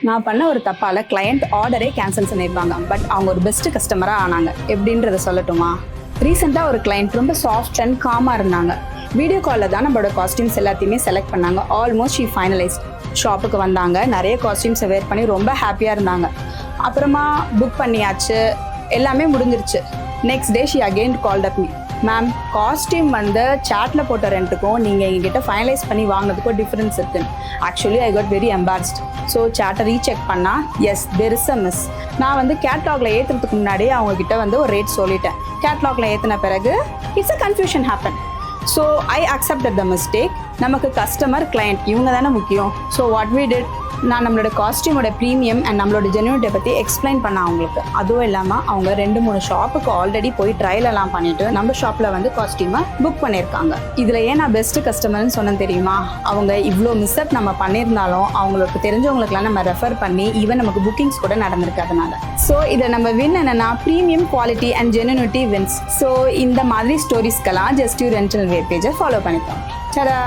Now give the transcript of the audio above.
நான் பண்ண ஒரு தப்பால் கிளையண்ட் ஆர்டரே கேன்சல் பண்ணியிருப்பாங்க. பட் அவங்க ஒரு பெஸ்ட் கஸ்டமராக ஆனாங்க. எப்படின்றத சொல்லட்டுமா? ரீசெண்டாக ஒரு கிளையண்ட் ரொம்ப சாஃப்ட் அண்ட் காமாக இருந்தாங்க. வீடியோ காலில் தான் நம்மளோட காஸ்டியூம்ஸ் எல்லாத்தையுமே செலக்ட் பண்ணாங்க. Almost she finalised. ஷாப்புக்கு வந்தாங்க, நிறைய காஸ்டியூம்ஸை வேர் பண்ணி ரொம்ப ஹாப்பியாக இருந்தாங்க. அப்புறமா புக் பண்ணியாச்சு, எல்லாமே முடிஞ்சிருச்சு. Next day she again called up me. Ma'am, costume வந்து சாட்டில் போட்ட ரெண்ட்டுக்கும் நீங்கள் எங்ககிட்ட ஃபைனலைஸ் பண்ணி வாங்கினதுக்கும் டிஃப்ரென்ஸ் இருக்குன்னு. Actually I got very embarrassed. So சாட்டை ரீசெக் பண்ணால் yes there is a miss. நான் வந்து கேட்லாகில் ஏற்றுறதுக்கு முன்னாடியே அவங்கக்கிட்ட வந்து ஒரு ரேட் சொல்லிட்டேன். கேட்லாகில் ஏற்றின பிறகு it's a confusion happen. So I accepted the mistake. நமக்கு கஸ்டமர் கிளையண்ட் இவங்க தானே முக்கியம். ஸோ வாட் வி டிட், நான் நம்மளோட காஸ்டியூமோட ப்ரீமியம் அண்ட் நம்மளோட ஜென்யூனிட்டி பற்றி எக்ஸ்பிளைன் பண்ணேன் அவங்களுக்கு. அதுவும் இல்லாமல் அவங்க 2-3 ஷாப்புக்கு ஆல்ரெடி போய் ட்ரையலெல்லாம் பண்ணிவிட்டு நம்ம ஷாப்பில் வந்து காஸ்டியூமை புக் பண்ணியிருக்காங்க. இதில் ஏன் நான் பெஸ்ட்டு கஸ்டமர்னு சொன்னேன் தெரியுமா? அவங்க இவ்வளோ மிஸ்அப் நம்ம பண்ணியிருந்தாலும் அவங்களுக்கு தெரிஞ்சவங்களுக்குலாம் நம்ம ரெஃபர் பண்ணி ஈவன் நமக்கு புக்கிங்ஸ் கூட நடந்திருக்கு. அதனால ஸோ இதை நம்ம வின் என்னன்னா premium quality and genuinity wins. So இந்த மாதிரி ஸ்டோரிஸ்க்கெல்லாம் ஜஸ்ட் யூ ரெண்டல் வெப் பேஜை ஃபாலோ பண்ணிக்கோங்க. சரா.